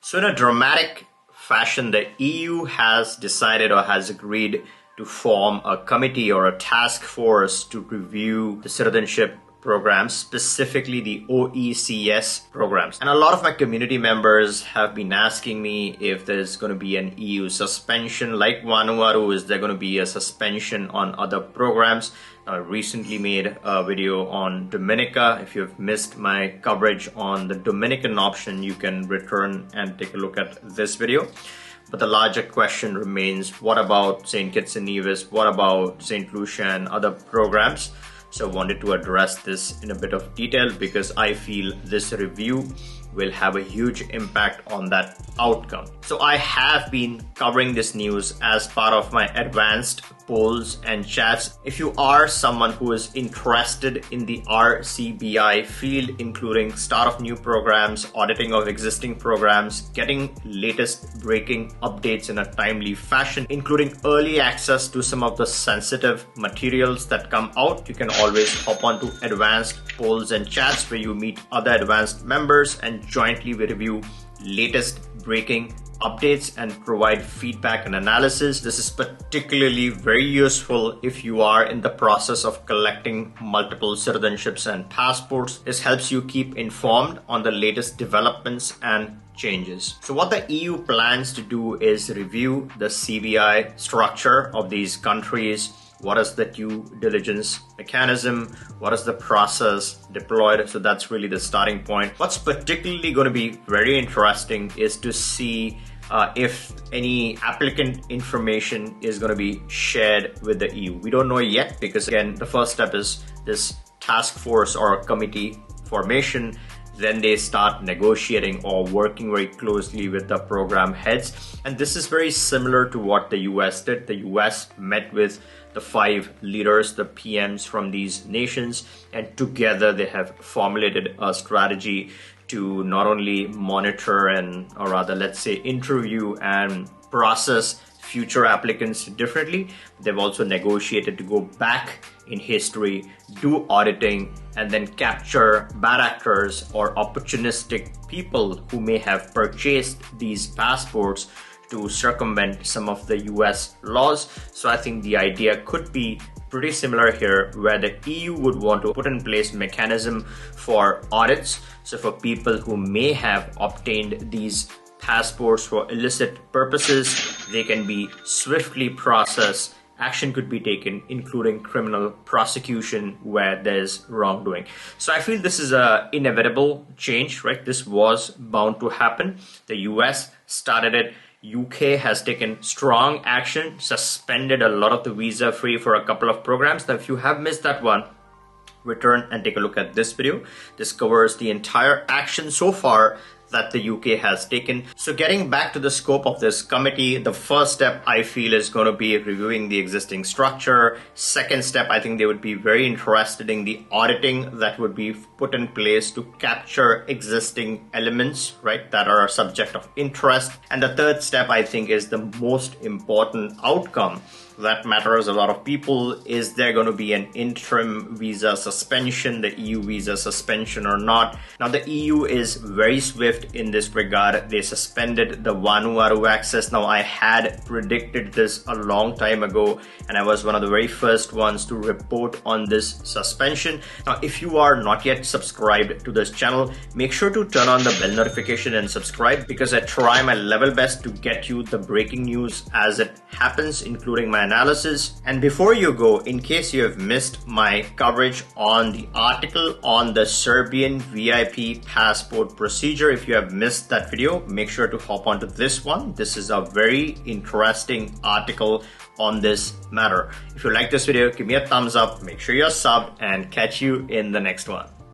So in a dramatic fashion, the EU has decided or has agreed to form a committee or a task force to review the citizenship programs, specifically the OECS programs. And a lot of my community members have been asking me if there's going to be an EU suspension like Vanuatu. Is there going to be a suspension on other programs? Now, I recently made a video on Dominica. If you've missed my coverage on the Dominican option, you can return and take a look at this video. But the larger question remains, what about St. Kitts and Nevis? What about St. Lucia and other programs? So I wanted to address this in a bit of detail because I feel this review will have a huge impact on that outcome. So I have been covering this news as part of my advanced polls and chats. If you are someone who is interested in the CBI field, including start of new programs, auditing of existing programs, getting latest breaking updates in a timely fashion, including early access to some of the sensitive materials that come out, you can always hop onto advanced polls and chats where you meet other advanced members and jointly we review latest breaking updates and provide feedback and analysis. This is particularly very useful if you are in the process of collecting multiple citizenships and passports. This helps you keep informed on the latest developments and changes. So what the EU plans to do is review the CBI structure of these countries. What is the due diligence mechanism? What is the process deployed? So that's really the starting point. What's particularly going to be very interesting is to see if any applicant information is going to be shared with the EU. We don't know yet because, again, the first step is this task force or committee formation. Then they start negotiating or working very closely with the program heads. And this is very similar to what the US did. The US met with the 5 leaders, the PMs from these nations, and together they have formulated a strategy to not only monitor or rather, let's say, interview and process future applicants differently. They've also negotiated to go back in history, do auditing, and then capture bad actors or opportunistic people who may have purchased these passports to circumvent some of the US laws. So I think the idea could be pretty similar here, where the EU would want to put in place mechanism for audits. So for people who may have obtained these passports for illicit purposes, they can be swiftly processed. Action could be taken, including criminal prosecution where there's wrongdoing. So I feel this is an inevitable change, right? This was bound to happen. The US started it. UK has taken strong action, suspended a lot of the visa free for a couple of programs. Now, if you have missed that one, return and take a look at this video. This covers the entire action so far that the UK has taken. So getting back to the scope of this committee, the first step I feel is going to be reviewing the existing structure. Second step, I think they would be very interested in the auditing that would be put in place to capture existing elements, right, that are a subject of interest. And the third step, I think, is the most important outcome that matters a lot of people. Is there going to be an interim visa suspension, the EU visa suspension or not? Now, the EU is very swift in this regard. They suspended the Vanuatu access. Now, I had predicted this a long time ago, and I was one of the very first ones to report on this suspension. Now, if you are not yet subscribed to this channel, make sure to turn on the bell notification and subscribe, because I try my level best to get you the breaking news as it happens, including my analysis. And before you go, in case you have missed my coverage on the article on the Serbian VIP passport procedure, if you have missed that video, make sure to hop onto this one. This is a very interesting article on this matter. If you like this video, give me a thumbs up, make sure you're subbed, and catch you in the next one.